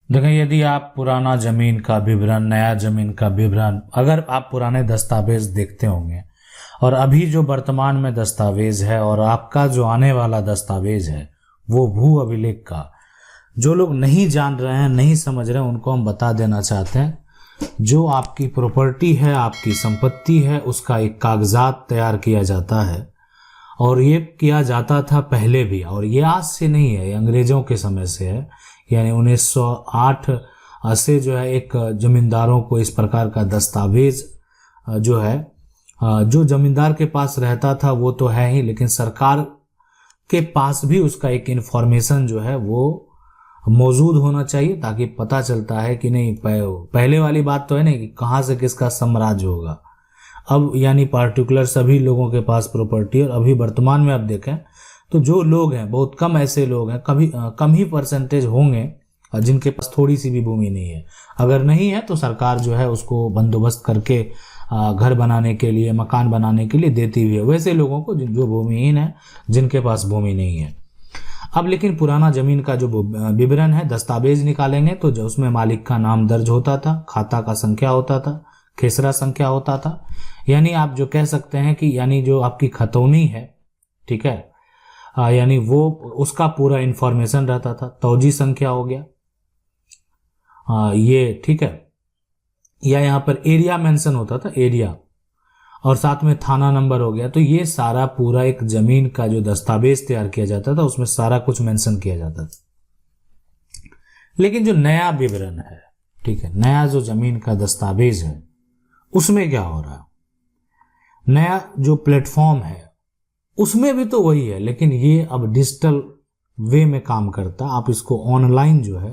देखें, यदि आप पुराना जमीन का विवरण, नया जमीन का विवरण, अगर आप पुराने दस्तावेज देखते होंगे और अभी जो वर्तमान में दस्तावेज है और आपका जो आने वाला दस्तावेज है वो भू अभिलेख का, जो लोग नहीं जान रहे हैं, नहीं समझ रहे हैं, उनको हम बता देना चाहते हैं। जो आपकी प्रॉपर्टी है, आपकी संपत्ति है, उसका एक कागजात तैयार किया जाता है और ये किया जाता था पहले भी, और ये आज से नहीं है, ये अंग्रेजों के समय से है। यानी 1908 से जो है एक जमींदारों को इस प्रकार का दस्तावेज जो है, जो जमींदार के पास रहता था वो तो है ही, लेकिन सरकार के पास भी उसका एक इंफॉर्मेशन जो है वो मौजूद होना चाहिए, ताकि पता चलता है कि नहीं, पहले वाली बात तो है नहीं कि कहाँ से किसका साम्राज्य होगा। अब यानी पार्टिकुलर सभी लोगों के पास प्रॉपर्टी, और अभी वर्तमान में आप देखें तो जो लोग हैं, बहुत कम ऐसे लोग हैं, कम ही परसेंटेज होंगे जिनके पास थोड़ी सी भी भूमि नहीं है। अगर नहीं है तो सरकार जो है उसको बंदोबस्त करके घर बनाने के लिए, मकान बनाने के लिए देती हुई है वैसे लोगों को जो भूमिहीन है, जिनके पास भूमि नहीं है। अब लेकिन पुराना जमीन का जो विवरण है, दस्तावेज निकालेंगे तो जो उसमें मालिक का नाम दर्ज होता था, खाता का संख्या होता था, खेसरा संख्या होता था। यानी आप जो कह सकते हैं कि यानी जो आपकी खतौनी है, ठीक है, यानी वो उसका पूरा इंफॉर्मेशन रहता था। तौजी संख्या हो गया, ये ठीक है, या यहाँ पर एरिया मेंशन होता था, एरिया, और साथ में थाना नंबर हो गया। तो ये सारा पूरा एक जमीन का जो दस्तावेज तैयार किया जाता था उसमें सारा कुछ मेंशन किया जाता था। लेकिन जो नया विवरण है, ठीक है, नया जो जमीन का दस्तावेज है, उसमें क्या हो रहा है, नया जो प्लेटफॉर्म है उसमें भी तो वही है, लेकिन ये अब डिजिटल वे में काम करता है। आप इसको ऑनलाइन जो है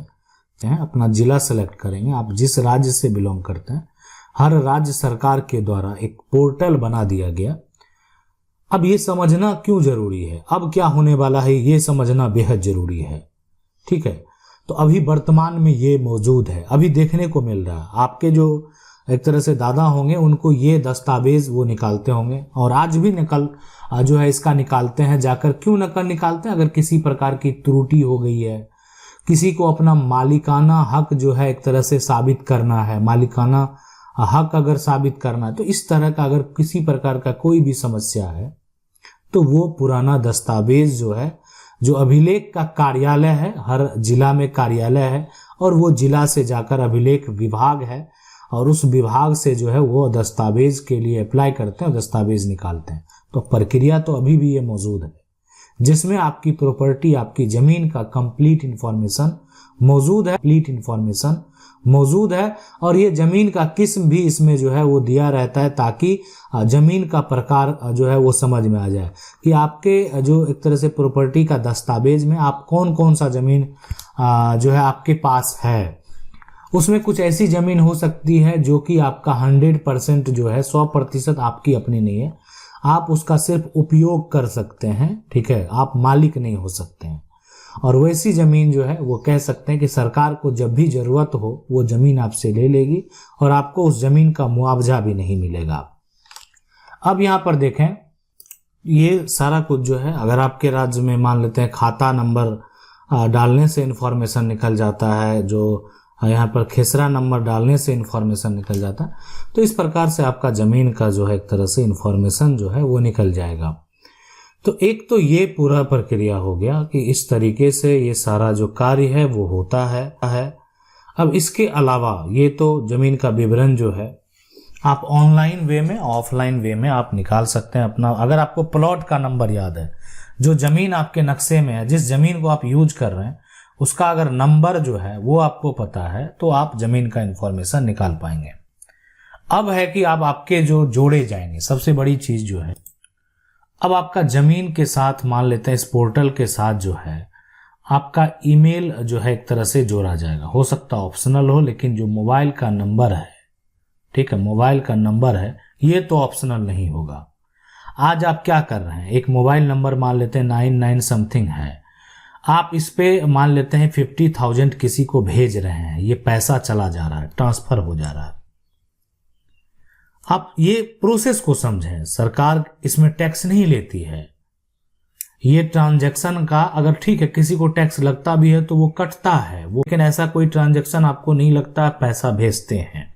अपना जिला सेलेक्ट करेंगे, आप जिस राज्य से बिलोंग करते हैं, हर राज्य सरकार के द्वारा एक पोर्टल बना दिया गया। अब ये समझना क्यों जरूरी है, अब क्या होने वाला है ये समझना बेहद जरूरी है, ठीक है। तो अभी वर्तमान में ये मौजूद है, अभी देखने को मिल रहा है। आपके जो एक तरह से दादा होंगे उनको ये दस्तावेज वो निकालते होंगे, और आज भी जो है इसका निकालते हैं जाकर। क्यों नकल निकालते हैं? अगर किसी प्रकार की त्रुटि हो गई है, किसी को अपना मालिकाना हक जो है एक तरह से साबित करना है, मालिकाना हक अगर साबित करना है, तो इस तरह का अगर किसी प्रकार का कोई भी समस्या है तो वो पुराना दस्तावेज जो है, जो अभिलेख का कार्यालय है, हर जिला में कार्यालय है, और वो जिला से जाकर अभिलेख विभाग है, और उस विभाग से जो है वो दस्तावेज के लिए अप्लाई करते हैं, दस्तावेज निकालते हैं। तो प्रक्रिया तो अभी भी ये मौजूद है, जिसमें आपकी प्रॉपर्टी, आपकी जमीन का कंप्लीट इंफॉर्मेशन मौजूद है, कंप्लीट इंफॉर्मेशन मौजूद है, और ये जमीन का किस्म भी इसमें जो है वो दिया रहता है, ताकि जमीन का प्रकार जो है वो समझ में आ जाए कि आपके जो एक तरह से प्रॉपर्टी का दस्तावेज में आप कौन कौन सा जमीन जो है आपके पास है। उसमें कुछ ऐसी जमीन हो सकती है जो कि आपका 100% जो है, 100% आपकी अपनी नहीं है, आप उसका सिर्फ उपयोग कर सकते हैं, ठीक है, आप मालिक नहीं हो सकते हैं। और वैसी जमीन जो है वो कह सकते हैं कि सरकार को जब भी जरूरत हो वो जमीन आपसे ले लेगी, और आपको उस जमीन का मुआवजा भी नहीं मिलेगा। अब यहाँ पर देखें, ये सारा कुछ जो है, अगर आपके राज्य में मान लेते हैं खाता नंबर डालने से इंफॉर्मेशन निकल जाता है, जो यहाँ पर खेसरा नंबर डालने से इंफॉर्मेशन निकल जाता है, तो इस प्रकार से आपका जमीन का जो है एक तरह से इंफॉर्मेशन जो है वो निकल जाएगा। तो एक तो ये पूरा प्रक्रिया हो गया कि इस तरीके से ये सारा जो कार्य है वो होता है। अब इसके अलावा ये तो जमीन का विवरण जो है आप ऑनलाइन वे में, ऑफलाइन वे में आप निकाल सकते हैं अपना। अगर आपको प्लॉट का नंबर याद है, जो जमीन आपके नक्शे में है, जिस जमीन को आप यूज कर रहे हैं, उसका अगर नंबर जो है वो आपको पता है, तो आप जमीन का इंफॉर्मेशन निकाल पाएंगे। अब है कि अब आपके जो जोड़े जाएंगे, सबसे बड़ी चीज जो है, अब आपका जमीन के साथ मान लेते हैं इस पोर्टल के साथ जो है आपका ईमेल जो है एक तरह से जोड़ा जाएगा। हो सकता है ऑप्शनल हो, लेकिन जो मोबाइल का नंबर है, ठीक है, मोबाइल का नंबर है, ये तो ऑप्शनल नहीं होगा। आज आप क्या कर रहे हैं, एक मोबाइल नंबर मान लेते हैं 99 समथिंग है, आप इस पे मान लेते हैं 50,000 किसी को भेज रहे हैं, ये पैसा चला जा रहा है, ट्रांसफर हो जा रहा है। आप ये प्रोसेस को समझें, सरकार इसमें टैक्स नहीं लेती है, ये ट्रांजैक्शन का अगर ठीक है किसी को टैक्स लगता भी है तो वो कटता है वो, लेकिन ऐसा कोई ट्रांजैक्शन आपको नहीं लगता, पैसा भेजते हैं।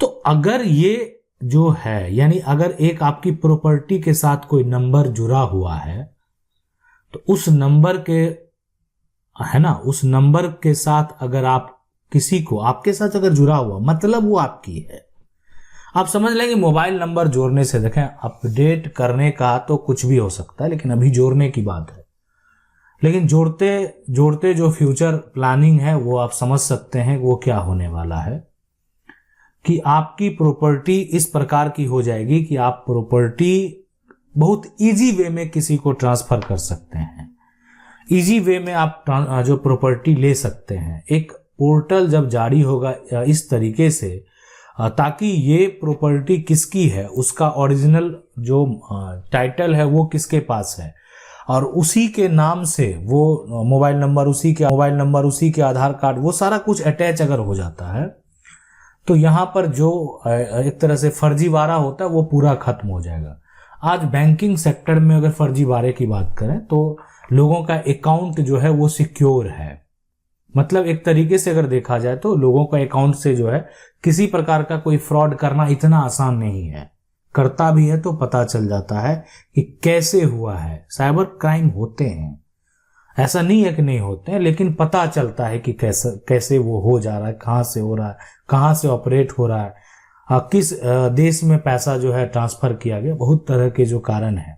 तो अगर ये जो है यानी अगर एक आपकी प्रॉपर्टी के साथ कोई नंबर जुड़ा हुआ है तो उस नंबर के है ना, उस नंबर के साथ अगर आप किसी को आपके साथ अगर जुड़ा हुआ मतलब वो आपकी है। आप समझ लेंगे मोबाइल नंबर जोड़ने से, देखें अपडेट करने का तो कुछ भी हो सकता है लेकिन अभी जोड़ने की बात है, लेकिन जोड़ते जोड़ते जो फ्यूचर प्लानिंग है वो आप समझ सकते हैं वो क्या होने वाला है कि आपकी प्रॉपर्टी इस प्रकार की हो जाएगी कि आप प्रॉपर्टी बहुत इजी वे में किसी को ट्रांसफर कर सकते हैं, इजी वे में आप जो प्रॉपर्टी ले सकते हैं। एक पोर्टल जब जारी होगा इस तरीके से ताकि ये प्रॉपर्टी किसकी है उसका ओरिजिनल जो टाइटल है वो किसके पास है और उसी के नाम से वो मोबाइल नंबर, उसी के आधार कार्ड, वो सारा कुछ अटैच अगर हो जाता है तो यहाँ पर जो एक तरह से फर्जीवाड़ा होता है वो पूरा खत्म हो जाएगा। आज बैंकिंग सेक्टर में अगर फर्जीवाड़े की बात करें तो लोगों का अकाउंट जो है वो सिक्योर है, मतलब एक तरीके से अगर देखा जाए तो लोगों का अकाउंट से जो है किसी प्रकार का कोई फ्रॉड करना इतना आसान नहीं है, करता भी है तो पता चल जाता है कि कैसे हुआ है। साइबर क्राइम होते हैं, ऐसा नहीं है कि नहीं होते हैं, लेकिन पता चलता है कि कैसे वो हो जा रहा है, कहाँ से हो रहा है, कहाँ से ऑपरेट हो रहा है, किस देश में पैसा जो है ट्रांसफर किया गया, बहुत तरह के जो कारण है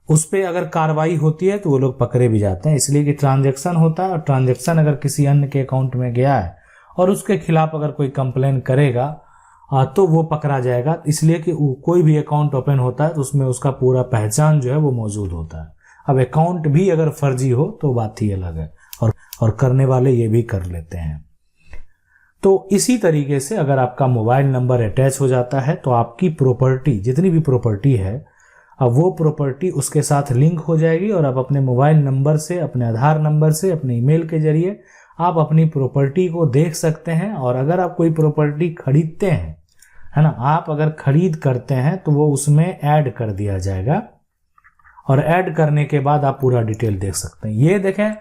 उस पर अगर कार्रवाई होती है तो वो लोग पकड़े भी जाते हैं। इसलिए कि ट्रांजैक्शन होता है और ट्रांजैक्शन अगर किसी अन्य के अकाउंट में गया है और उसके खिलाफ अगर कोई कंप्लेन करेगा तो वो पकड़ा जाएगा। इसलिए कि कोई भी अकाउंट ओपन होता है तो उसमें उसका पूरा पहचान जो है वो मौजूद होता है। अब अकाउंट भी अगर फर्जी हो तो बात ही अलग है और करने वाले ये भी कर लेते हैं। तो इसी तरीके से अगर आपका मोबाइल नंबर अटैच हो जाता है तो आपकी प्रॉपर्टी, जितनी भी प्रॉपर्टी है, अब वो प्रॉपर्टी उसके साथ लिंक हो जाएगी और आप अपने मोबाइल नंबर से, अपने आधार नंबर से, अपने ईमेल के जरिए आप अपनी प्रॉपर्टी को देख सकते हैं। और अगर आप कोई प्रॉपर्टी खरीदते हैं, है ना, आप अगर खरीद करते हैं तो वो उसमें ऐड कर दिया जाएगा और ऐड करने के बाद आप पूरा डिटेल देख सकते हैं। ये देखें,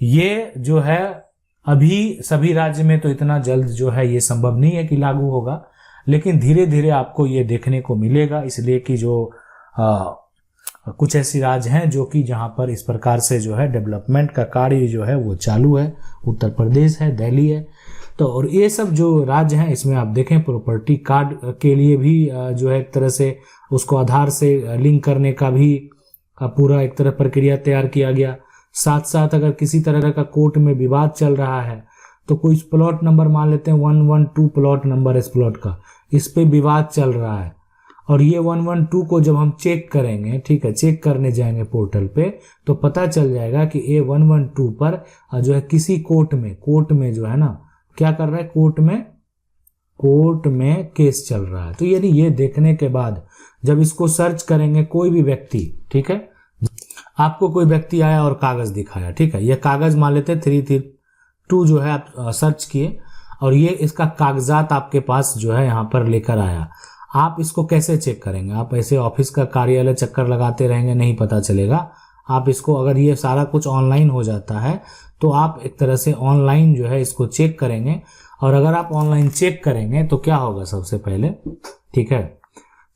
ये जो है अभी सभी राज्य में तो इतना जल्द जो है ये संभव नहीं है कि लागू होगा, लेकिन धीरे धीरे आपको ये देखने को मिलेगा। इसलिए कि जो कुछ ऐसी राज्य हैं जो कि जहां पर इस प्रकार से जो है डेवलपमेंट का कार्य जो है वो चालू है, उत्तर प्रदेश है, दिल्ली है। तो और ये सब जो राज्य हैं इसमें आप देखें प्रॉपर्टी कार्ड के लिए भी जो है एक तरह से उसको आधार से लिंक करने का भी पूरा एक तरह प्रक्रिया तैयार किया गया। साथ साथ अगर किसी तरह का कोर्ट में विवाद चल रहा है तो कोई प्लॉट नंबर मान लेते हैं 112 प्लॉट नंबर इस प्लॉट का, इस पे विवाद चल रहा है और ये 112 को जब हम चेक करेंगे, ठीक है, चेक करने जाएंगे पोर्टल पे तो पता चल जाएगा कि ये 112 पर जो है किसी कोर्ट में जो है ना क्या कर रहा है, कोर्ट में केस चल रहा है। तो यानी ये देखने के बाद जब इसको सर्च करेंगे कोई भी व्यक्ति, ठीक है, आपको कोई व्यक्ति आया और कागज दिखाया, ठीक है, ये कागज मान लेते 332 जो है आप सर्च किए और ये इसका कागजात आपके पास जो है यहाँ पर लेकर आया। आप इसको कैसे चेक करेंगे? आप ऐसे ऑफिस का कार्यालय चक्कर लगाते रहेंगे, नहीं पता चलेगा। आप इसको, अगर ये सारा कुछ ऑनलाइन हो जाता है तो आप एक तरह से ऑनलाइन जो है इसको चेक करेंगे। और अगर आप ऑनलाइन चेक करेंगे तो क्या होगा, सबसे पहले, ठीक है,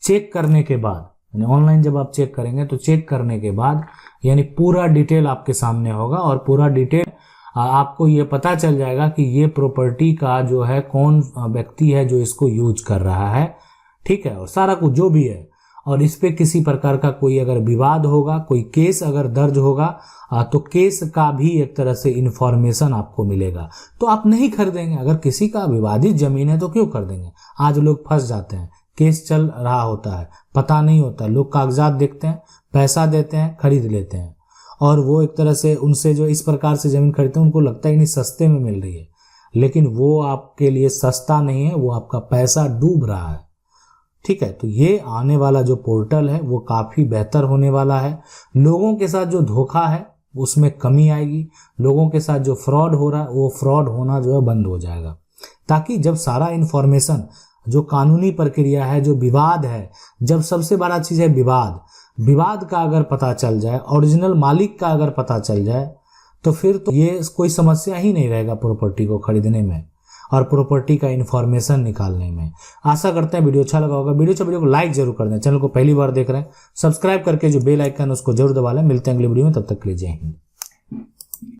चेक करने के बाद, ऑनलाइन जब आप चेक करेंगे तो चेक करने के बाद यानी पूरा डिटेल आपके सामने होगा और पूरा डिटेल आपको ये पता चल जाएगा कि ये प्रॉपर्टी का जो है कौन व्यक्ति है जो इसको यूज कर रहा है, ठीक है, और सारा कुछ जो भी है। और इस पे किसी प्रकार का कोई अगर विवाद होगा, कोई केस अगर दर्ज होगा तो केस का भी एक तरह से इंफॉर्मेशन आपको मिलेगा। तो आप नहीं खरीदेंगे। अगर किसी का विवादित जमीन है तो क्यों कर देंगे? आज लोग फंस जाते हैं, केस चल रहा होता है, पता नहीं होता, लोग कागजात देखते हैं, पैसा देते हैं, खरीद लेते हैं और वो एक तरह से उनसे जो इस प्रकार से जमीन खरीदते हैं उनको लगता है नहीं सस्ते में मिल रही है, लेकिन वो आपके लिए सस्ता नहीं है, वो आपका पैसा डूब रहा है, ठीक है। तो ये आने वाला जो पोर्टल है वो काफी बेहतर होने वाला है। लोगों के साथ जो धोखा है उसमें कमी आएगी, लोगों के साथ जो फ्रॉड हो रहा है वो फ्रॉड होना जो है बंद हो जाएगा, ताकि जब सारा इंफॉर्मेशन, जो कानूनी प्रक्रिया है, जो विवाद है, जब सबसे बड़ा चीज है विवाद, विवाद का अगर पता चल जाए, ओरिजिनल मालिक का अगर पता चल जाए, तो फिर तो ये कोई समस्या ही नहीं रहेगा प्रॉपर्टी को खरीदने में और प्रॉपर्टी का इन्फॉर्मेशन निकालने में। आशा करते हैं वीडियो अच्छा लगा होगा। वीडियो को लाइक जरूर कर दें। चैनल को पहली बार देख रहे हैं, सब्सक्राइब करके जो बेल आइकन उसको जरूर दबा लें। मिलते हैं अगली वीडियो में, तब तक के लिए जय हिंद।